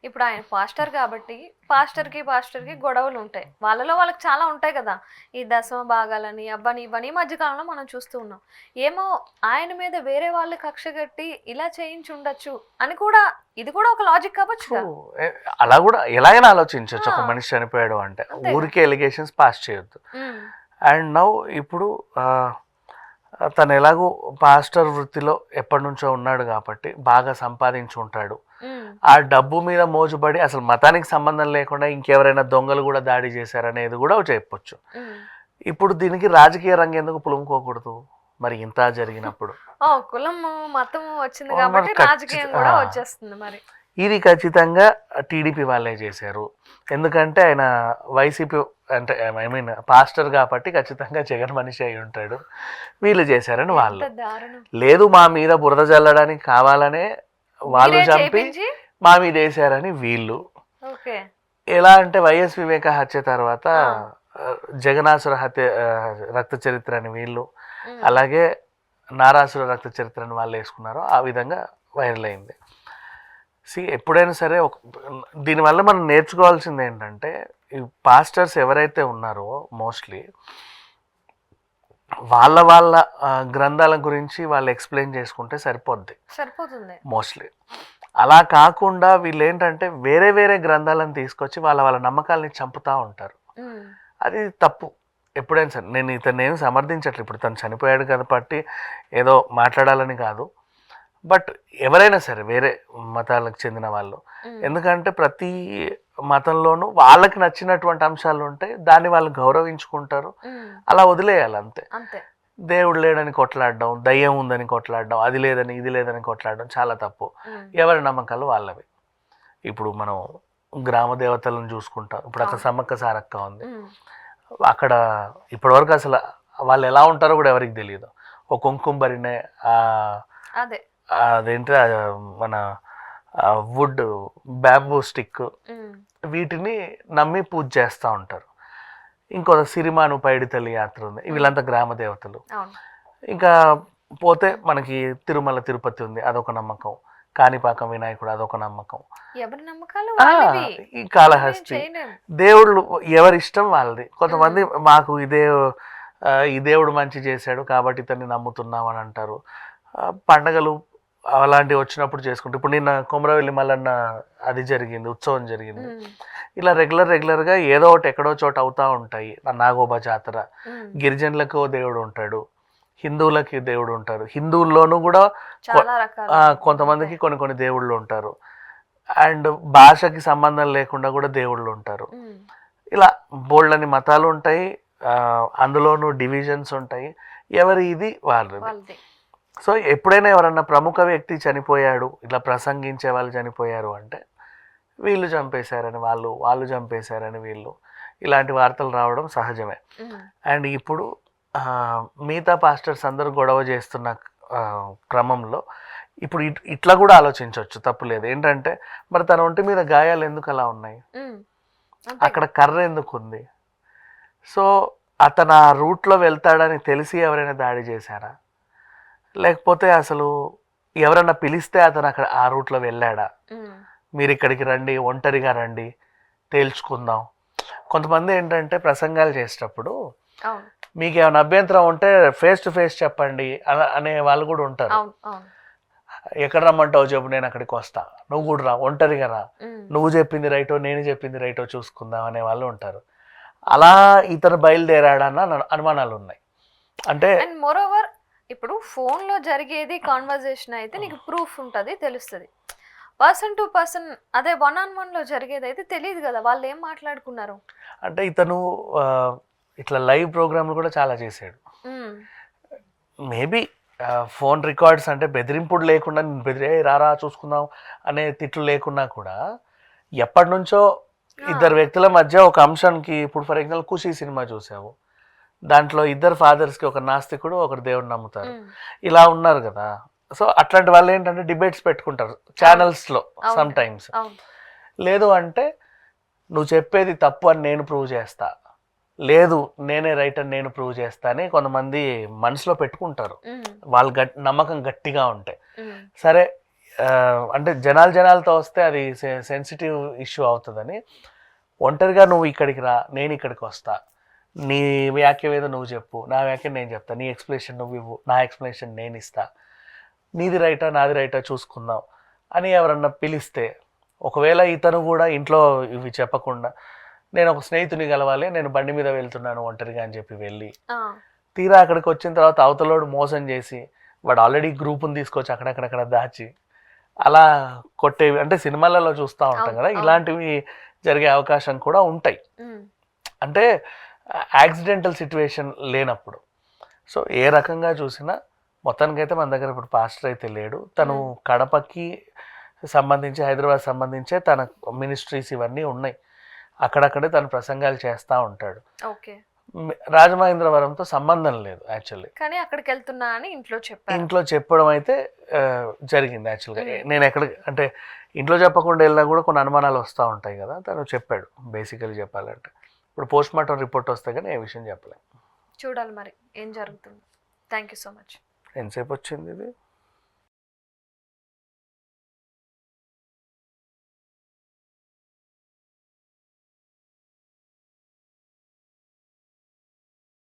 ఇప్పుడు ఆయన పాస్టర్ కాబట్టి పాస్టర్కి గొడవలు ఉంటాయి. వాళ్ళలో వాళ్ళకి చాలా ఉంటాయి కదా! ఈ దశమ భాగాలని, అబ్బని ఇవ్వని ఈ మధ్య కాలంలో మనం చూస్తూ ఉన్నాం. ఏమో ఆయన మీద వేరే వాళ్ళు కక్ష కట్టి ఇలా చేయించుండొచ్చు అని కూడా ఇది కూడా ఒక లాజిక్ సో కావచ్చుగా. అలా కూడా ఎలాగైనా ఆలోచించవచ్చు. ఒక ఆ! మనిషి చనిపోయాడు అంటే అంతేగా. ఊరికే ఎలిగేషన్స్ పాస్ చేయొద్దు. హ్మ్. అండ్ నౌ ఇప్పుడు తను ఎలాగో పాస్టర్ వృత్తిలో ఎప్పటి నుంచో ఉన్నాడు కాబట్టి బాగా సంపాదించి ఉంటాడు. హ్మ్. ఆ డబ్బు మీద మోజుపడి అసలు మతానికి సంబంధం లేకుండా ఇంకెవరైనా దొంగలు కూడా దాడి చేశారనేది కూడా చెప్పొచ్చు. హ్మ్. ఇప్పుడు దీనికి రాజకీయ రంగం ఎందుకు పులుముకోకూడదు మరి ఇంత జరిగినప్పుడు? కులము, మతము వచ్చింది మరి కాబట్టి రాజకీయం కూడా ఆ, వచ్చేస్తుంది మరి. ఇది ఖచ్చితంగా టీడీపీ వాళ్ళే చేశారు. ఎందుకంటే ఆయన వైసీపీ అంటే ఐ మీన్ పాస్టర్ కాబట్టి ఖచ్చితంగా జగన్ మనిషి అయి ఉంటాడు. వీళ్ళు చేశారని వాళ్ళు. ఎంత దారుణం. లేదు మా మీద బురద జల్లడానికి కావాలనే వాళ్ళు మీరే చంపి చేపించి మా మీద వేసారని వీళ్ళు. ఓకే. ఎలా అంటే వైఎస్ వివేక హత్య తర్వాత ఆ. జగనాసుర హత్య రక్త చరిత్ర అని వీళ్ళు, హ్మ్. అలాగే నారాసుర రక్త చరిత్ర అని వాళ్ళు వేసుకున్నారో ఆ విధంగా వైరల్ అయింది. ఎప్పుడైనా సరే దీనివల్ల మనం నేర్చుకోవాల్సింది ఏంటంటే ఈ పాస్టర్స్ ఎవరైతే ఉన్నారో మోస్ట్లీ వాళ్ళ వాళ్ళ గ్రంథాల గురించి వాళ్ళు ఎక్స్ప్లెయిన్ చేసుకుంటే సరిపోతుంది మోస్ట్లీ. అలా కాకుండా వీళ్ళు ఏంటంటే వేరే వేరే గ్రంథాలను తీసుకొచ్చి వాళ్ళ వాళ్ళ నమ్మకాలని చంపుతూ ఉంటారు. హ్మ్. అది తప్పు. ఎప్పుడైనా సరే నేను ఇతను ఏం సమర్థించట్లేదు, ఇప్పుడు తను చనిపోయాడు కాబట్టి ఏదో మాట్లాడాలని కాదు. బట్ ఎవరైనా సరే వేరే మతాలకు చెందిన వాళ్ళు, హ్మ్. ఎందుకంటే ప్రతి మతంలోనూ వాళ్ళకి నచ్చినటువంటి అంశాలు ఉంటాయి, దాన్ని వాళ్ళు గౌరవించుకుంటారు, హ్మ్. అలా వదిలేయాలి అంతే. అంతే. దేవుడు లేడని కొట్లాడడం, దయ్యం ఉందని కొట్లాడడం, అది లేదని ఇది లేదని కొట్లాడడం చాలా తప్పు. హ్మ్. ఎవరి నమ్మకాలు వాళ్ళవి. ఇప్పుడు మనం గ్రామ దేవతలను చూసుకుంటాం. ఇప్పుడు అక్కడ అవును. సమ్మక్క సారక్క ఉంది. హ్మ్. అక్కడ ఇప్పటివరకు అసలు వాళ్ళు ఎలా ఉంటారో కూడా ఎవరికి తెలియదు. ఒక కుంకుమరినే అదే. అదేంటి మన వుడ్ బ్యాంబూ స్టిక్ హ్మ్. వీటిని నమ్మి పూజ చేస్తూ ఉంటారు. ఇంకో సిరిమాను పైడితల్లి యాత్ర ఉంది. వీళ్ళంతా గ్రామ దేవతలు. అవును. ఇంకా పోతే మనకి తిరుమల తిరుపతి ఉంది, అదొక నమ్మకం. కాణిపాకం వినాయకుడు అదొక నమ్మకం. ఎవరి నమ్మకాలు వాళ్ళవి. ఈ మనం ఏం కాళహస్తి చేయలేం. దేవుళ్ళు ఎవరి ఇష్టం వాళ్ళది. కొంతమంది మాకు ఈ దేవుడు మంచి చేశాడు కాబట్టి ఇతన్ని నమ్ముతున్నాం అని అంటారు. పండగలు అలాంటివి వచ్చినప్పుడు చేసుకుంటారు. ఇప్పుడు నిన్న కొమరవెల్లి మల్లన్న అది జరిగింది, ఉత్సవం జరిగింది. హ్మ్. ఇలా రెగ్యులర్గా ఏదో ఒకటి ఎక్కడో చోట అవుతూ ఉంటాయి. నాగోబా జాతర, హ్మ్. గిరిజనులకు దేవుడు ఉంటాడు, హిందువులకి దేవుడు ఉంటారు. హిందువుల్లోనూ కూడా చాలా రకాలు కొంతమందికి ఉంటాయి. కొన్ని కొన్ని దేవుళ్ళు ఉంటారు. అండ్ భాషకి సంబంధం లేకుండా కూడా దేవుళ్ళు ఉంటారు. హ్మ్. ఇలా బోల్డని మతాలు ఉంటాయి, అందులోనూ డివిజన్స్ ఉంటాయి. ఎవరి ఇది వాళ్ళది. వాళ్ళది. సో ఎప్పుడైనా ఎవరన్నా ప్రముఖ వ్యక్తి చనిపోయాడు, ఇట్లా ప్రసంగించే వాళ్ళు చనిపోయారు అంటే వీళ్ళు చంపేశారని వాళ్ళు చంపేశారని వీళ్ళు, ఇలాంటి వార్తలు రావడం సహజమే. హ్మ్. అండ్ ఇప్పుడు మిగతా పాస్టర్స్ అందరూ గొడవ చేస్తున్న క్రమంలో ఇప్పుడు ఇట్లా కూడా ఆలోచించవచ్చు, తప్పులేదు. ఏంటంటే మరి తన ఒంటి మీద గాయాలు ఎందుకు అలా ఉన్నాయి, హ్మ్. అక్కడ కర్ర ఎందుకు ఉంది? సో అతను ఆ రూట్లో వెళ్తాడని తెలిసి ఎవరైనా దాడి చేశారా, లేకపోతే అసలు ఎవరన్నా పిలిస్తే అతను అక్కడ ఆ రూట్లో వెళ్ళాడా? హ్మ్. మీరు ఇక్కడికి రండి, ఒంటరిగా రండి, తేల్చుకుందాం. కొంతమంది ఏంటంటే ప్రసంగాలు చేసేటప్పుడు అవును. మీకు ఏమైనా అభ్యంతరం ఉంటే ఫేస్ టు ఫేస్ చెప్పండి అనే వాళ్ళు కూడా ఉంటారు. అవును. అవును. ఎక్కడ రమ్మంటావు చెప్పు, నేను అక్కడికి వస్తా, నువ్వు కూడా రా, ఒంటరిగా రా, హ్మ్. నువ్వు చెప్పింది రైటో నేను చెప్పింది రైటో చూసుకుందాం అనే వాళ్ళు ఉంటారు. అలా ఇతను బయలుదేరాడన్న అనుమానాలు ఉన్నాయి. అంటే అండ్ మోరోవర్ ఇప్పుడు ఫోన్లో జరిగేది కాన్వర్జేషన్ అయితే నీకు ప్రూఫ్ ఉంటుంది, తెలుస్తుంది. పర్సన్ టు పర్సన్ అదే 1-on-1లో జరిగేది అయితే తెలియదు కదా వాళ్ళు ఏం మాట్లాడుకున్నారు. అంటే ఇతను ఇట్లా లైవ్ ప్రోగ్రాంలు కూడా చాలా చేశాడు. హ్మ్. మేబీ ఫోన్ రికార్డ్స్ అంటే బెదిరింపుడు లేకుండా బెదిరే రారా చూసుకుందాం అనే తిట్లు లేకున్నా కూడా ఎప్పటి నుంచో ఇద్దరు వ్యక్తుల మధ్య ఒక అంశానికి, ఇప్పుడు ఫర్ ఎగ్జాంపుల్ ఖుషి సినిమా చూసావు, దాంట్లో ఇద్దరు ఫాదర్స్కి, ఒకరు నాస్తికుడు ఒకరు దేవుడు నమ్ముతారు, ఇలా ఉన్నారు కదా. సో అట్లాంటి వాళ్ళు ఏంటంటే డిబేట్స్ పెట్టుకుంటారు ఛానల్స్లో సమ్ టైమ్స్. లేదు అంటే నువ్వు చెప్పేది తప్పు అని నేను ప్రూవ్ చేస్తా, లేదు నేనే రైట్ అని నేను ప్రూవ్ చేస్తా అని కొంతమంది మనసులో పెట్టుకుంటారు. వాళ్ళు నమ్మకం గట్టిగా ఉంటే. సరే అంటే జనాలతో వస్తే అది సెన్సిటివ్ ఇష్యూ అవుతుందని ఒంటరిగా నువ్వు ఇక్కడికి రా, నేను ఇక్కడికి వస్తా, నీ వ్యాఖ్య ఏదో నువ్వు చెప్పు, నా వ్యాఖ్య నేను చెప్తా, నీ ఎక్స్ప్లెనేషన్ నువ్వు ఇవ్వు, నా ఎక్స్ప్లెనేషన్ నేను ఇస్తా, నీది రైటా నాది రైటా చూసుకుందాం అని ఎవరన్నా పిలిస్తే, ఒకవేళ ఇతను కూడా ఇంట్లో ఇవి చెప్పకుండా నేను ఒక స్నేహితుని కలవాలి, నేను బండి మీద వెళ్తున్నాను ఒంటరిగా అని చెప్పి వెళ్ళి తీరా అక్కడికి వచ్చిన తర్వాత అవతలోడు మోసం చేసి వాడు ఆల్రెడీ గ్రూప్ని తీసుకొచ్చి అక్కడక్కడక్కడ దాచి అలా కొట్టేవి అంటే సినిమాలలో చూస్తూ ఉంటాం కదా, ఇలాంటివి జరిగే అవకాశం కూడా ఉంటాయి. అంటే యాక్సిడెంటల్ సిచ్యువేషన్ లేనప్పుడు. సో ఏ రకంగా చూసినా మొత్తానికైతే మన దగ్గర ఇప్పుడు పాస్టర్ అయితే లేడు. తను కడపకి సంబంధించి హైదరాబాద్ సంబంధించే తన మినిస్ట్రీస్ ఇవన్నీ ఉన్నాయి, అక్కడక్కడే తను ప్రసంగాలు చేస్తూ ఉంటాడు. ఓకే. రాజమహేంద్రవరంతో సంబంధం లేదు యాక్చువల్లీ, కానీ అక్కడికి వెళ్తున్నా అని ఇంట్లో చెప్పడం అయితే జరిగింది. యాక్చువల్గా నేను అంటే ఇంట్లో చెప్పకుండా వెళ్ళినా కూడా కొన్ని అనుమానాలు వస్తూ ఉంటాయి కదా, తను చెప్పాడు బేసికలీ చెప్పాలంటే. ఇప్పుడు పోస్ట్ మార్టం రిపోర్ట్ వస్తే కానీ ఏ విషయం చెప్పలేదు. చూడాలి మరి ఏం జరుగుతుంది. Thank you so much. ఎంతసేపు వచ్చింది ఇది?